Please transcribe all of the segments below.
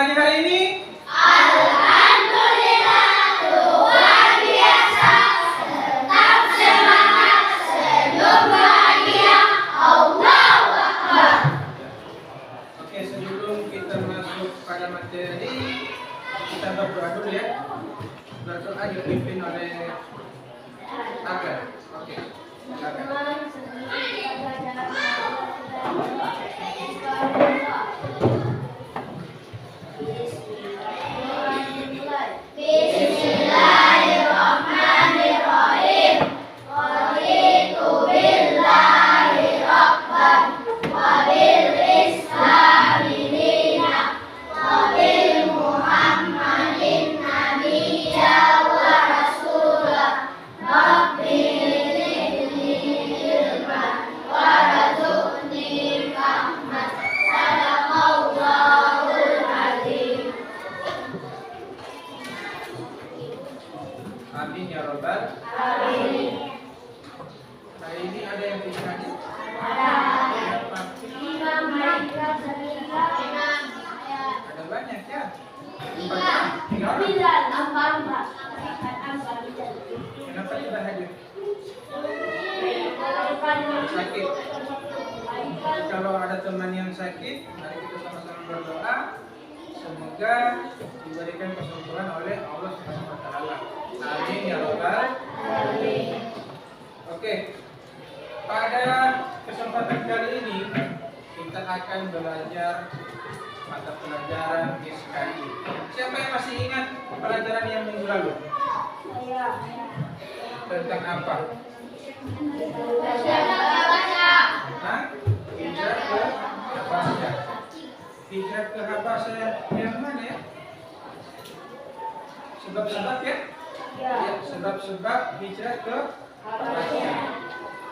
pagi hari ini? Alhamdulillah, luar biasa. Tetap semangat, senyum bahagia. Allahu Akbar. Oke, sebelum kita masuk pada materi, kita berdoa dulu ya. Berdoa dipimpin oleh Aga. Oke. Aga. Bismillahirrahmanirrahim. Raditu billahi rabban wa bil islami dinan wa bil muhammadin nabiyya wa rasulah. Rabbi zidni ilman warzuqni fahman. Sadaqallahul azim. Amin ya robbal. Amin. Hari ini ada yang bisa hadir? Ada. Siapa? Imam Maika Sarika. Ada banyak ya. Tiga orang. Kenapa tidak hadir? Sakit. Kalau ada teman yang sakit, mari kita sama-sama berdoa. Semoga diberikan kesembuhan oleh Allah Subhanahu wa taala. Amin ya rabbal alamin. Oke. Pada kesempatan kali ini kita akan belajar mata pelajaran SKI. Siapa yang masih ingat pelajaran yang minggu lalu? Tentang apa? Hah? Hijrah ke Habasyah. Hijrah ke Habasyah yang mana ya? Sebab-sebab ya? Ya, sebab-sebab hijrah ke Habasyah.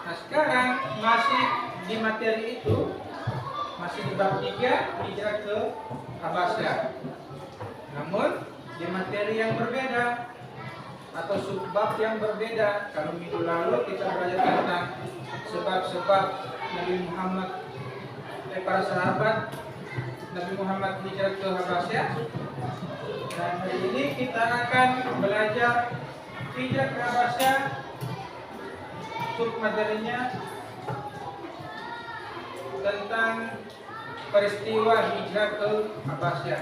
Nah, sekarang masih di materi itu, masih di bab 3 hijrah ke Habasyah. Namun di materi yang berbeda atau subbab yang berbeda. Kalau minggu lalu kita belajar tentang sebab-sebab Nabi Muhammad, para sahabat Nabi Muhammad hijrah ke Habasyah. Dan hari ini kita akan belajar hijrah ke Habasyah. Sub materinya tentang peristiwa hijrah ke Habasyah.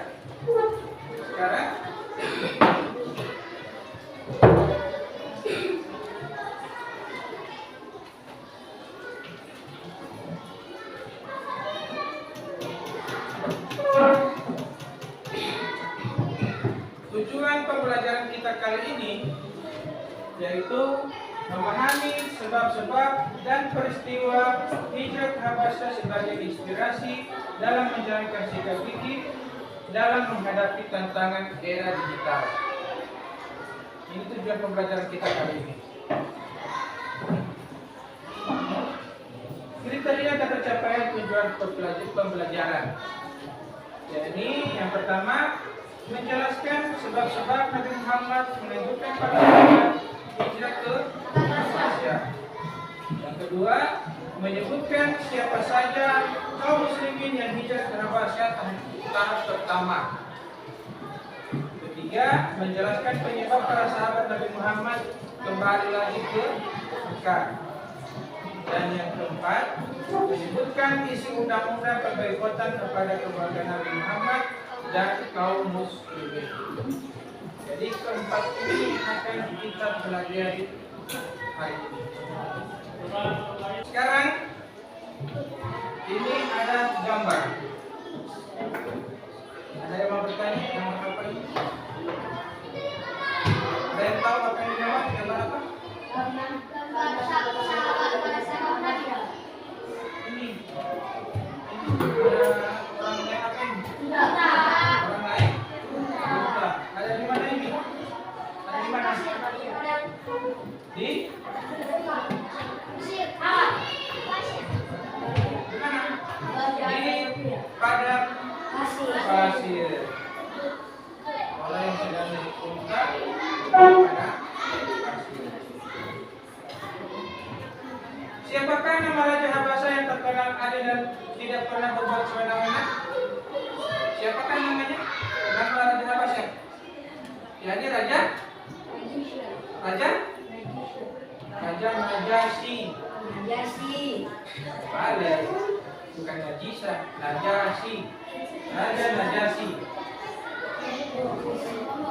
Sekarang tujuan pembelajaran kita kali ini yaitu memahami sebab-sebab dan peristiwa hijrah ke Habasyah sebagai inspirasi dalam menjalankan sikap fikih dalam menghadapi tantangan era digital. Ini tujuan pembelajaran kita kali ini. Kriteria dan pencapaian tujuan pembelajaran. Jadi yang pertama menjelaskan sebab-sebab Nabi Muhammad menentukan pada hijrah ke Habasyah. Yang kedua menyebutkan siapa saja kaum muslimin yang hijrah ke Habasyah tahap pertama. Ketiga menjelaskan penyebab para sahabat Nabi Muhammad kembali lagi ke Mekah. Dan yang keempat menyebutkan isi undang-undang pemboikotan kepada keluarga Nabi Muhammad dan kaum muslimin. Jadi keempat ini akan kita pelajari hari ini. Sekarang ini ada gambar. Ada yang mau bertanya? Gambar apa ini? Ada yang tahu apa yang gambar? Gambar apa? Ini. Orang lain apa ini? Orang lain? Buta. Ada di mana ini? Ada di mana? Di? Di mana? Di padang pasir. Orang yang sedang diungkap pada pasir. Siapakah nama Raja Habasyah yang terkenal adil dan tidak pernah berbuat semena-mena? Siapakah namanya? Najasyi. Najasyi. Balik. Bukan Najisa, Najasyi. Raja Najasyi.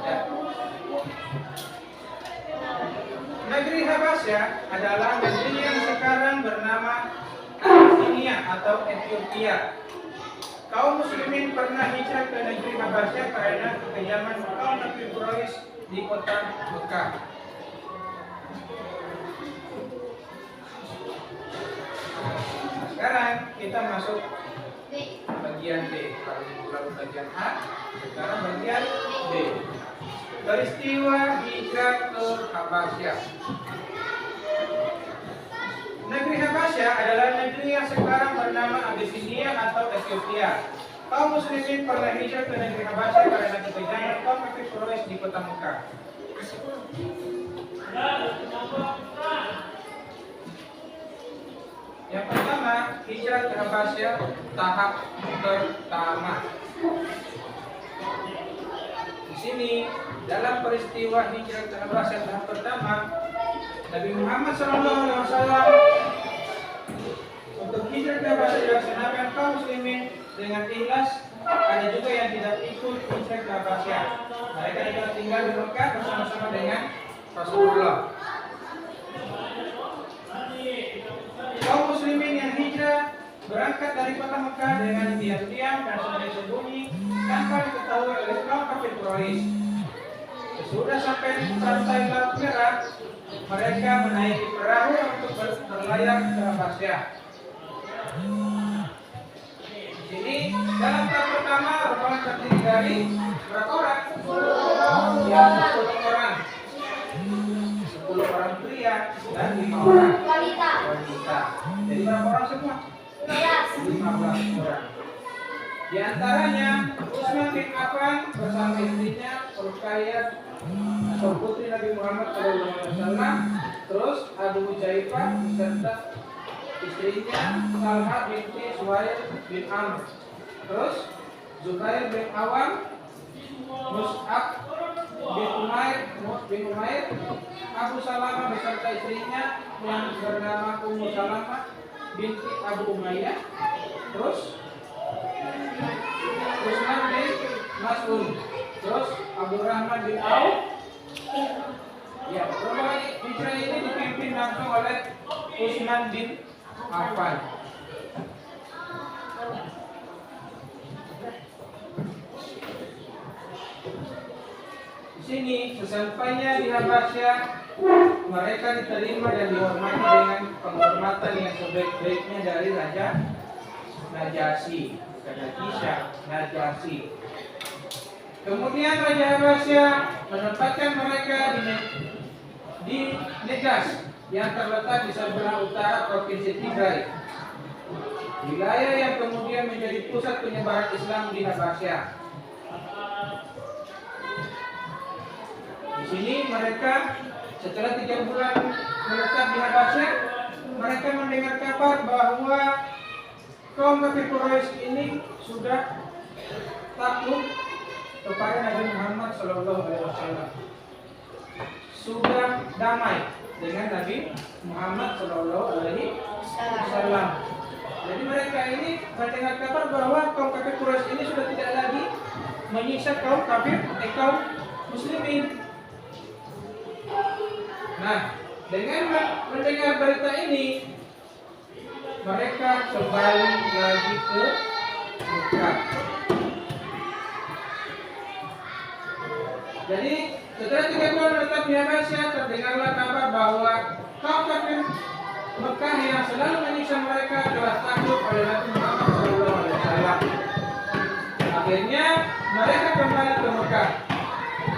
Ya. Negeri Habasya adalah negeri yang sekarang bernama Abyssinia atau Ethiopia. Kaum muslimin pernah hijrah ke negeri Habasya karena kekejaman kaum Nabi Quraisy di kota Mekah. Sekarang kita masuk bagian D. Kalau lalu bagian A, sekarang bagian D. Peristiwa hijrah ke Habasya. Negeri Habasya adalah negeri yang sekarang bernama Abyssinia atau Ethiopia. Kaum muslimin pernah hijrah ke negeri Habasya karena kekejaman kaum Nabi Quraisy di kota Mekah. Yang pertama, hijrah ke Habasya tahap pertama. Di sini dalam peristiwa hijrah ke Habasya tahap pertama, Nabi Muhammad SAW untuk hijrah ke Habasya dilaksanakan kaum muslimin dengan ikhlas. Ada juga yang tidak ikut hijrah ke Habasya. Mereka juga tinggal di Mekah bersama-sama dengan Rasulullah. Kaum muslimin yang hijrah berangkat dari kota Mekah dengan diam-diam dan sembunyi-sembunyi tanpa diketahui oleh kaum kafir Quraisy. Sesudah sampai di pantai Laut Merah, mereka menaiki perahu untuk berlayar ke Habasya. Di sini dalam tahap pertama rombongan terdiri dari berapa orang? 10 orang. 10 orang pria dan 5 orang Wanita. Jadi berapa orang semua? 15 orang. Di antaranya Utsman bin Affan bersama istrinya Ruqayyah atau putri Nabi Muhammad SAW, terus Abu Huzaifah beserta istrinya Salha binti Suhail bin Amr, terus Zubair bin Awam, Mus'ab bin Umair, Abu Salamah beserta istrinya yang bernama Ummu Salamah binti Abu Umayyah, terus Utsman bin Mas'ud, terus Abdurrahman bin Auf. Ya, rombongan hijrah ini dipimpin langsung oleh Utsman bin Affan. Di sini sesampainya di Habasya, mereka diterima dan dihormati dengan penghormatan yang sebaik-baiknya dari Raja Najasyi, bukan Najisha, Najasyi. Kemudian Raja Habasya menempatkan mereka di Negas yang terletak di sebelah utara provinsi Tigray, wilayah yang kemudian menjadi pusat penyebaran Islam di Habasya. Di sini mereka setelah 3 bulan menetap di Habasya, mereka mendengar kabar bahwa kaum kafir Quraisy ini sudah takluk kepada Nabi Muhammad SAW, sudah damai dengan Nabi Muhammad SAW. Jadi mereka ini mendengar kabar bahwa kaum kafir Quraisy ini sudah tidak lagi menyiksa kaum muslimin. Nah, dengan mendengar berita ini, mereka kembali lagi ke Mekah. Jadi setelah 3 bulan menetap di Habasya, terdengarlah kabar bahwa kaum kafir Mekah yang selalu menyiksa mereka telah takluk oleh Nabi Muhammad SAW. Akhirnya mereka kembali ke Mekah.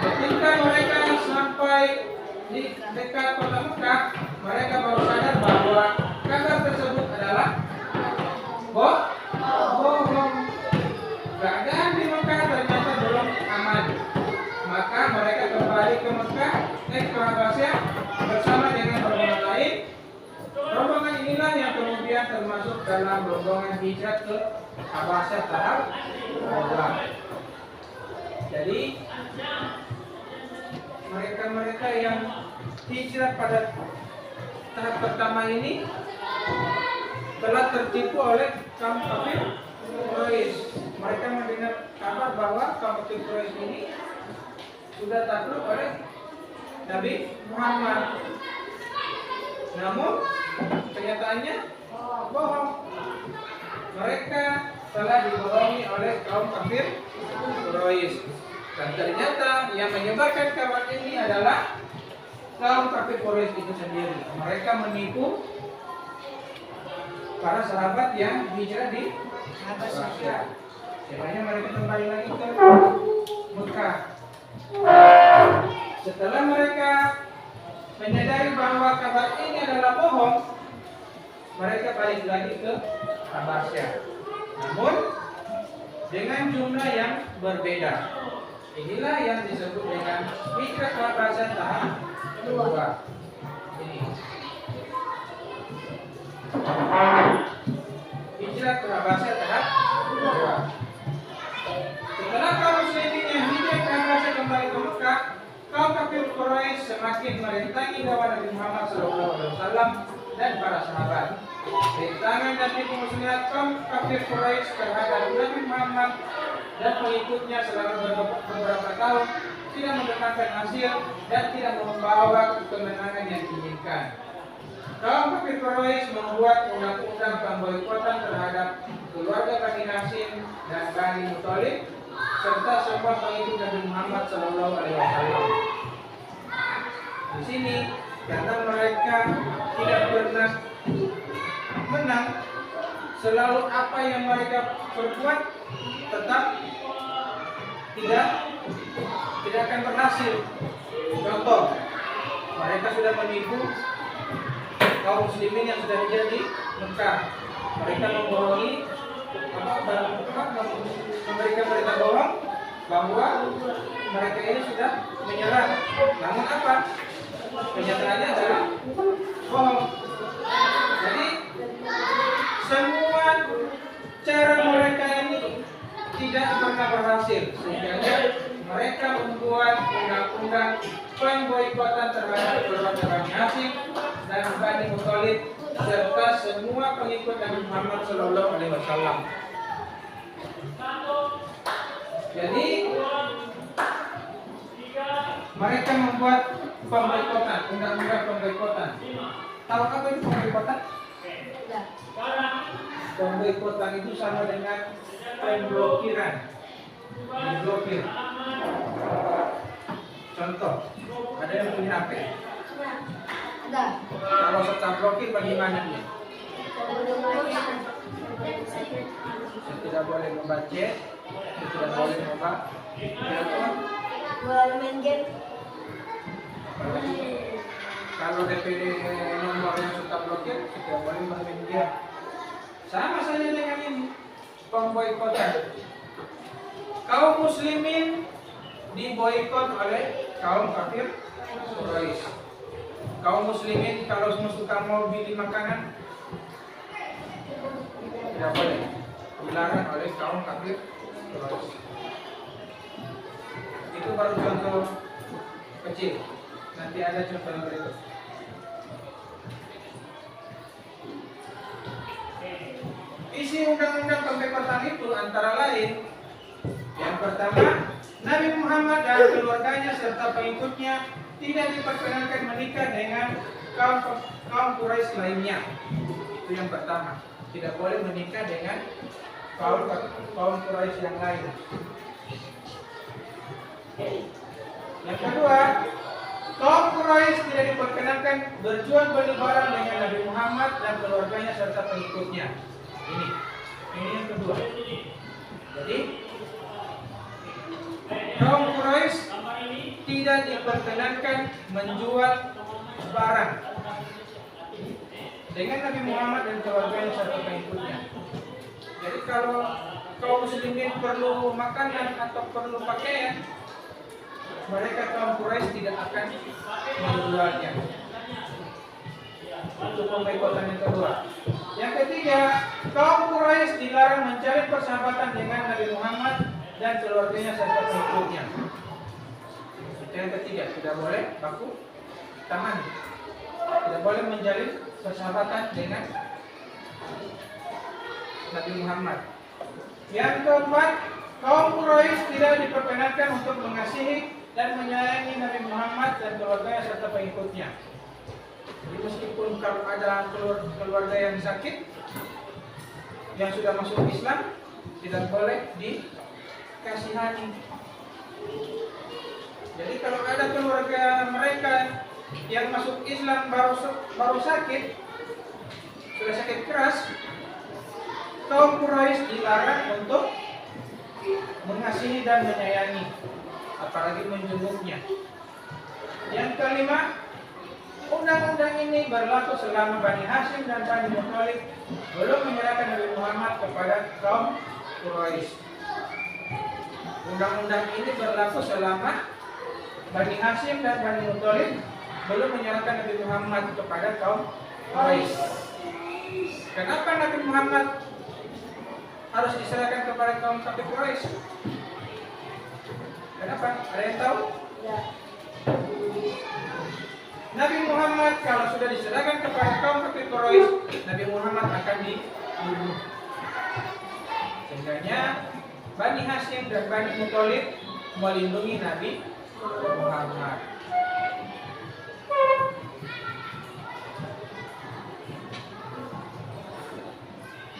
Ketika mereka sampai di dekat kota Mekah, mereka baru sadar bahwa kabar tersebut adalah bohong. Keadaan di Mekah ternyata belum aman. Maka mereka kembali ke Mekah, ke Habasya bersama dengan rombongan lain. Rombongan inilah yang kemudian termasuk dalam rombongan hijrah ke Habasya tahap kedua. Jadi mereka yang hijrah pada tahap pertama ini telah tertipu oleh kaum kafir Quraisy. Mereka mendengar kabar bahwa kaum kafir Quraisy ini sudah takluk oleh Nabi Muhammad. Namun kenyataannya bohong. Mereka telah dibohongi oleh kaum kafir Quraisy. Dan ternyata yang menyebarkan kabar ini adalah kaum kafir Quraisy itu sendiri. Mereka menipu para sahabat yang hijrah di Habasyah. Akhirnya mereka kembali lagi ke Mekah. Setelah mereka menyadari bahwa kabar ini adalah bohong, mereka balik lagi ke Habasyah. Namun dengan jumlah yang berbeda. Inilah yang disebut dengan hijrah ke Habasyah tahap kedua. Ini hijrah ke Habasyah tahap kedua. Setelah kaum muslimin yang hijrah ke Habasyah kembali ke Mekah, kaum kafir Quraisy semakin merintangi dakwah Nabi Muhammad SAW dan para sahabat. Rintangan dan tipu muslihat kaum kafir Quraisy terhadap Nabi Muhammad dan pengikutnya selama beberapa tahun tidak mendatangkan hasil dan tidak membawa kemenangan yang diinginkan. Kaum kafir Quraisy membuat undang-undang pemboikotan terhadap keluarga Bani Hashim dan Bani Muthalib serta semua pengikut Nabi Muhammad SAW. Di sini karena mereka tidak pernah menang, selalu apa yang mereka perbuat tetap tidak akan berhasil. Contoh, mereka sudah menipu kaum muslimin yang sudah hijrah di Mekah. Mereka membohongi, memberikan berita bohong bahwa mereka ini sudah menyerang. Namun apa? Kenyataannya adalah bohong. Jadi semua cara mereka ini tidak pernah berhasil, sehingga mereka membuat undang-undang pemboikotan terhadap keluarga Bani Hashim dan Bani Muthalib serta semua pengikut Nabi Muhammad SAW. Jadi mereka membuat pemboikotan, undang-undang pemboikotan. Tahu apa itu pemboikotan? Pemboikotan itu sama dengan pemblokiran. Diblokir. Contoh, ada yang punya HP? Ada. Kalau setelah blokir bagaimana dia? Saya tidak boleh membaca, saya tidak boleh membaca. Boleh main game. Kalau DPD nomor yang sudah blokir, tidak boleh bermain game. Sama saja dengan ini, pemboikotan. Kaum muslimin diboikot oleh kaum kafir Quraisy. Kaum muslimin kalau suka mau beli makanan tidak boleh, dilarang oleh kaum kafir Quraisy. Itu baru contoh kecil. Nanti ada contoh yang berikut. Isi undang-undang pemboikotan itu antara lain, yang pertama, Nabi Muhammad dan keluarganya serta pengikutnya tidak diperkenankan menikah dengan kaum Quraisy lainnya. Itu yang pertama, tidak boleh menikah dengan kaum Quraisy yang lain. Yang kedua, kaum Quraisy tidak diperkenankan berjual beli barang dengan Nabi Muhammad dan keluarganya serta pengikutnya. Ini yang kedua. Jadi kaum Quraisy tidak diperkenankan menjual barang dengan Nabi Muhammad dan keluarganya serta pengikutnya. Jadi kalau kaum muslimin perlu makanan atau perlu pakaian, mereka kaum Quraisy tidak akan menjualnya. Untuk pemboikotan yang kedua. Yang ketiga, kaum Quraisy dilarang mencari persahabatan dengan Nabi Muhammad dan keluarganya serta pengikutnya. Yang ketiga, tidak boleh baku taman, tidak boleh menjalin persahabatan dengan Nabi Muhammad. Yang keempat, kaum Quraisy tidak diperkenankan untuk mengasihi dan menyayangi Nabi Muhammad dan keluarganya serta pengikutnya. Jadi meskipun kalau ada keluarga yang sakit, yang sudah masuk Islam, tidak boleh dikasihani. Jadi kalau ada keluarga mereka yang masuk Islam baru sakit, sudah sakit keras, kaum Quraisy dilarang untuk mengasihi dan menyayangi, apalagi menjenguknya. Yang kelima, undang-undang ini berlaku selama Bani Hashim dan Bani Muthalib belum menyerahkan Nabi Muhammad kepada kaum Quraisy. Undang-undang ini berlaku selama Bani Hashim dan Bani Muthalib belum menyerahkan Nabi Muhammad kepada kaum Quraisy. Kenapa Nabi Muhammad harus diserahkan kepada kaum kafir Quraisy? Kenapa? Ada yang tahu? Ya. Nabi Muhammad kalau sudah diserahkan kepada kaum kafir Quraisy, Nabi Muhammad akan dibunuh. Sehingga Bani Hashim dan Bani Muthalib melindungi Nabi Muhammad.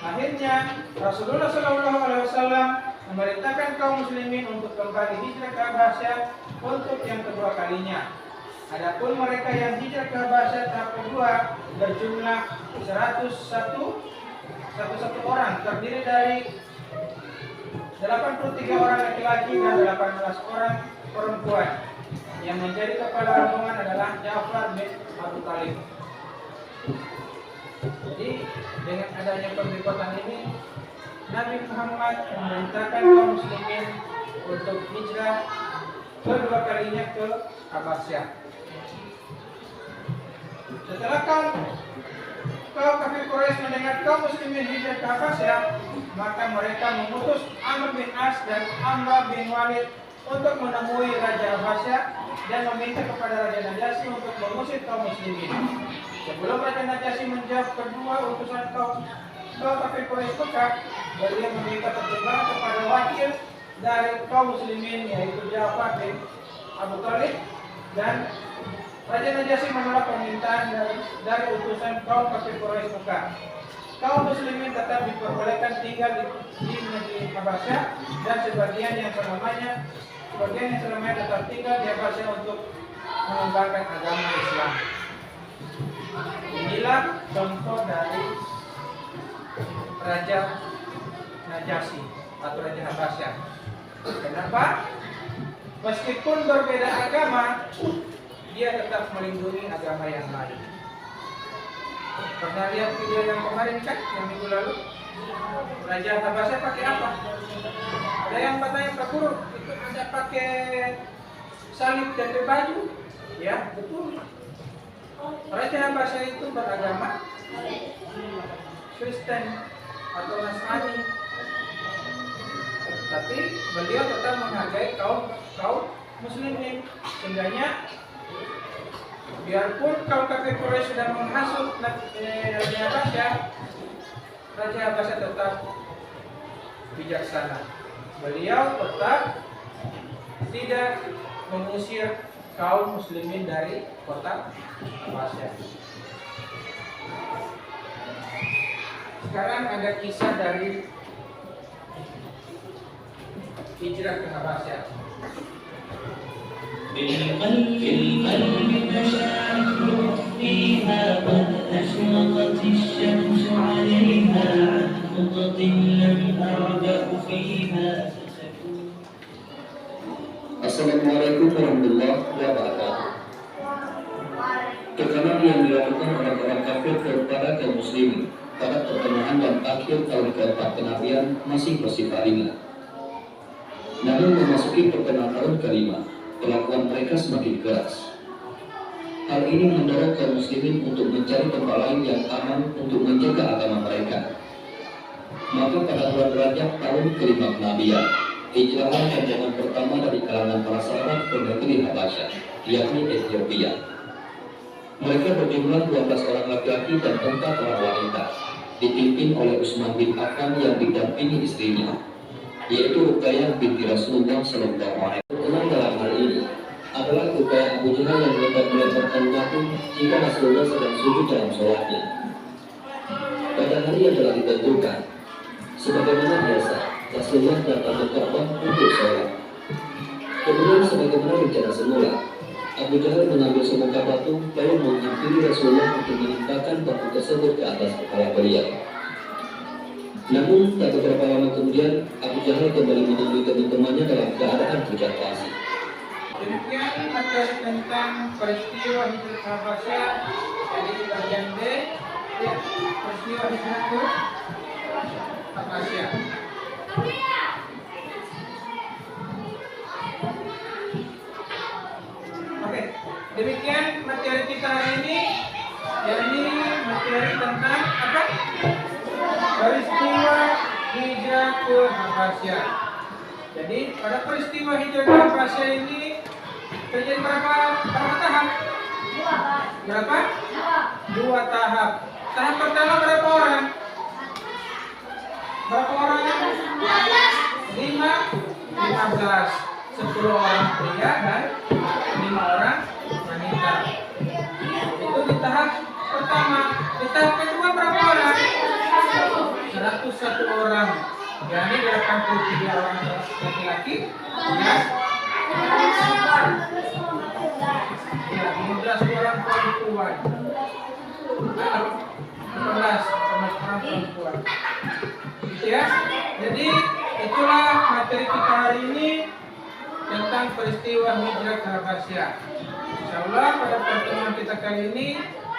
Akhirnya Rasulullah SAW memerintahkan kaum muslimin untuk kembali hijrah ke Habasyah untuk yang kedua kalinya. Adapun mereka yang hijrah ke Habasyah tahap kedua berjumlah 101 orang, terdiri dari 83 orang laki-laki dan 18 orang perempuan. Yang menjadi kepala rombongan adalah Ja'far bin Abu Thalib. Jadi dengan adanya pembebasan ini, Nabi Muhammad memerintahkan kaum muslimin untuk hijrah kedua kalinya ke Habasyah. Setelah kaum kafir Quraisy mendengar kaum muslimin hijrah ke Habasyah, maka mereka mengutus Amr bin As dan Amr bin Walid untuk menemui Raja Habasyah dan meminta kepada Raja Najasyi untuk mengusir kaum muslimin. Sebelum Raja Najasyi menjawab kedua utusan kaum kafir Quraisy Mekah, beliau meminta pertimbangan kepada wakil dari kaum muslimin, yaitu Ja'far bin Abu Thalib, dan Raja Najasyi menolak permintaan dari utusan kaum kafir Quraisy Mekah. Kaum muslimin tetap diperbolehkan tinggal di negeri Habasyah dan sebagian yang selamanya tetap tinggal di Habasyah untuk mengembangkan agama Islam. Inilah contoh dari Raja Najasyi atau Raja Habasyah. Kenapa? Meskipun berbeda agama, dia tetap melindungi agama yang lain. Pernah lihat video yang kemarin kan, yang minggu lalu? Raja Habasyah pakai apa? Ada yang katanya Pak Guru, itu ada pakai salib dan baju. Ya, betul. Raja Habasyah itu beragama Kristen atau Nasrani, tapi beliau tetap menghargai kaum muslimin. Sehingganya biarpun kaum kafir Quraisy sudah menghasut Raja Habasyah, Raja Habasyah tetap bijaksana. Beliau tetap tidak mengusir kaum muslimin dari kota Habasyah. Sekarang ada kisah dari hijrah ke Habasyah. بالقلب مشاعر فيها قد أشرقت الشمس عليها عن خطط لم أعبأ فيها. Assalamualaikum warahmatullahi wabarakatuh. Tekanan yang dilakukan oleh orang kafir kepada kaum muslimin pada pertengahan dan akhir tahun keempat kenabian masih bersifat ringan. Namun memasuki pertengahan tahun kelima, perlakuan mereka semakin keras. Hal ini mendorong kaum muslimin untuk mencari tempat lain yang aman untuk menjaga agama mereka. Maka pada bulan Rajab tahun kelima kenabian, hijrahlah rombongan pertama dari kalangan para sahabat ke negeri Habasyah, yakni Ethiopia. Mereka berjumlah 12 orang laki-laki dan 4 orang wanita, dipimpin oleh Utsman bin Affan yang didampingi istrinya, yaitu Ruqayyah binti Rasulullah Sallallahu Alaihi Wasallam. Terkenal dalam hal ini adalah Ruqayyah Abu Jahal yang hendak melemparkan batu jika Rasulullah sedang sujud dalam sholatnya. Pada hari yang telah ditentukan, sebagaimana biasa, Rasulullah datang ke Ka'bah untuk sholat. Kemudian sebagaimana rencana semula, Abu Jahal mengambil semuka batu lalu menghampiri Rasulullah untuk menimpakan batu tersebut ke atas kepala beliau. Namun, tak beberapa lama kemudian, Abu Jahal kembali menemui teman-temannya dalam keadaan hujan pasir. Demikian materi tentang peristiwa hijrah Habasyah. Jadi di bagian B, ya, peristiwa hijrah ke Habasyah. Oke, demikian materi kita hari ini. Yakni materi tentang apa? Peristiwa hijrah ke Habasyah. Jadi pada peristiwa hijrah ke Habasyah ini terjadi berapa tahap? Berapa? 2 tahap. Tahap pertama berapa orang? Berapa orang? 15. 10 orang pria dan 5 orang wanita. Itu di tahap pertama. Di tahap kedua berapa orang? 101 orang. Jadi 83 orang laki-laki dan 15 orang perempuan. 15 orang perempuan. Gitu ya. Jadi itulah materi kita hari ini tentang peristiwa hijrah ke Habasyah. Insyaallah pada pertemuan kita kali ini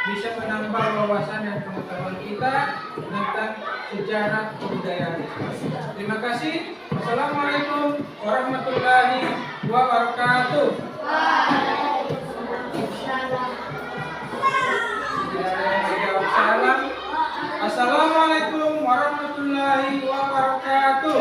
bisa menambah wawasan dan pengetahuan kita tentang sejarah kebudayaan Islam. Terima kasih. Wassalamualaikum warahmatullahi wabarakatuh. Assalamualaikum warahmatullahi wabarakatuh.